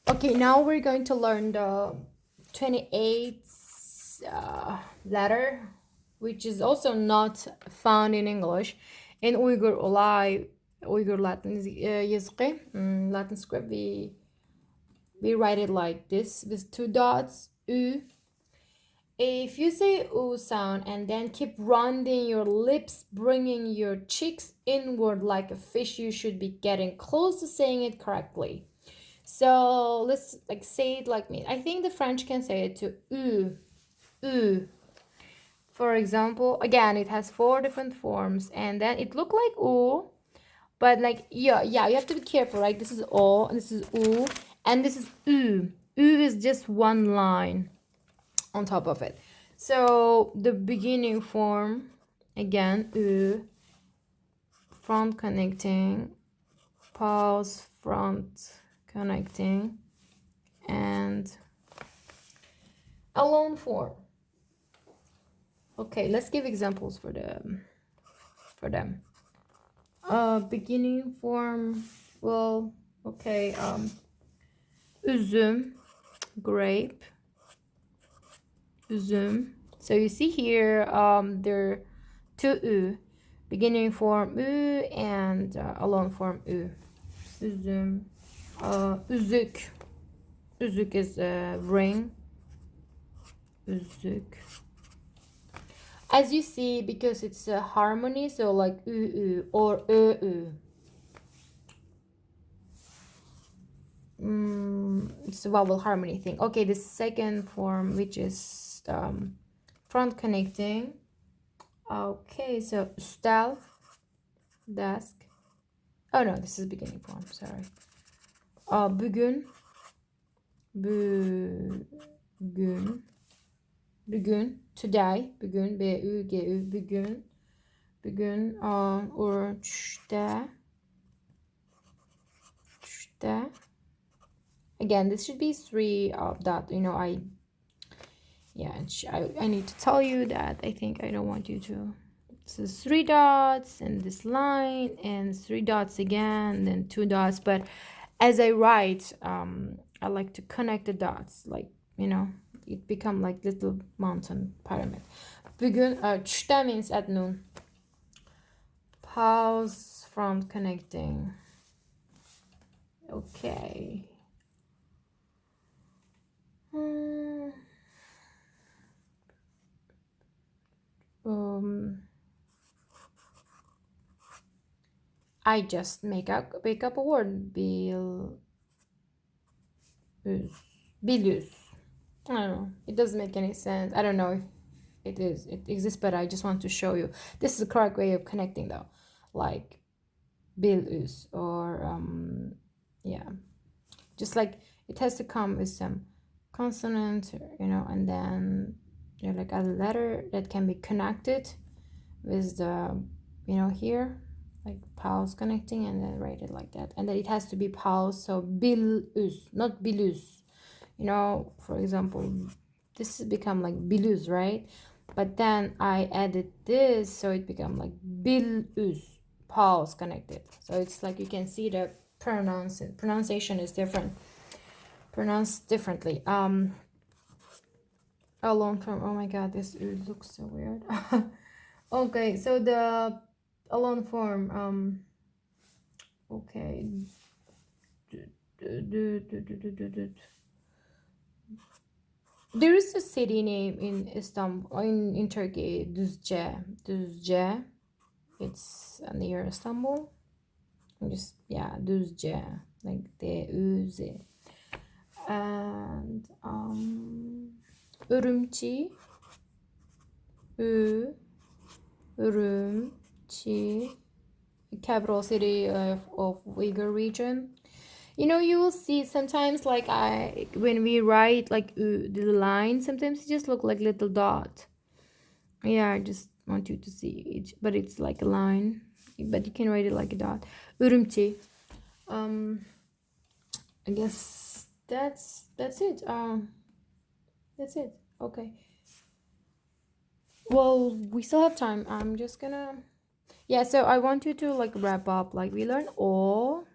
Okay, now we're going to learn the 28th letter, which is also not found in English. In Uyghur olay, Uyghur Latin yazgı, Latin script, we write it like this with two dots, U. If you say oo sound and then keep rounding your lips, bringing your cheeks inward like a fish, you should be getting close to saying it correctly. So let's like say it like me. I think the French can say it to oo, oo. For example, again, it has four different forms, and then it look like oo, but like yeah, you have to be careful, right? This is o, and this is oo, and this is oo. Oo is just one line on top of it. So the beginning form, again, U, front connecting, pause, front connecting, and a long form. Okay, let's give examples for them. Beginning form, well, okay, üzüm, grape, üzüm. So you see here, there are two U, beginning form U and a long form U. Üzüm, üzük. Üzük is a ring. Üzük. As you see, because it's a harmony, so like U or Ö. It's a vowel harmony thing. Okay, the second form, which is front connecting. Okay, so üstel, desk. Oh no, this is beginning form. Sorry. Bugün, bugün, bugün, today, bugün, B-U-G-Ü, bugün, bugün, or işte, işte. Again, this should be three of that, I need to tell you that I think I don't want you to. So three dots and this line and three dots again, and then two dots. But as I write, I like to connect the dots, like, it become like little mountain pyramid. Bugün, that means at noon. Pause from connecting. Okay. I just make up a word. Bilus. I don't know. It doesn't make any sense. I don't know if it exists, but I just want to show you. This is the correct way of connecting though. Like bilus or yeah. Just like it has to come with some consonant, and then like a letter that can be connected with the, here, like pause connecting, and then write it like that. And then it has to be pause, so bilus, not bilus. For example, this has become like bilus, right? But then I added this, so it become like bilus, pause connected. So it's like you can see the pronunciation is different, pronounced differently. Alone from, oh my god, this looks so weird. Okay, so the alone form, okay. There is a city name in Istanbul, in Turkey, Düzce. It's near Istanbul. Düzce, like D-U-Z. And Ürümçi, Ürümçi, capital city of Uyghur region. You will see sometimes, like when we write like the line, sometimes it just look like little dot. Yeah, I just want you to see it, but it's like a line, but you can write it like a dot. Ürümçi. I guess that's it. That's it. Okay. Well, we still have time. I'm just gonna. Yeah, so I want you to like wrap up. Like we learned o,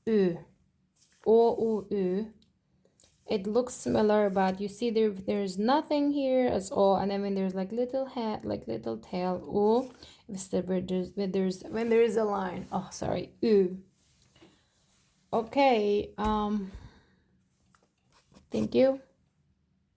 Ü. O-U-Ü. It looks similar, but you see there's nothing here at all. And then when there's like little head, like little tail, U. When there's a line. Oh, sorry. Ü. Okay. Thank you.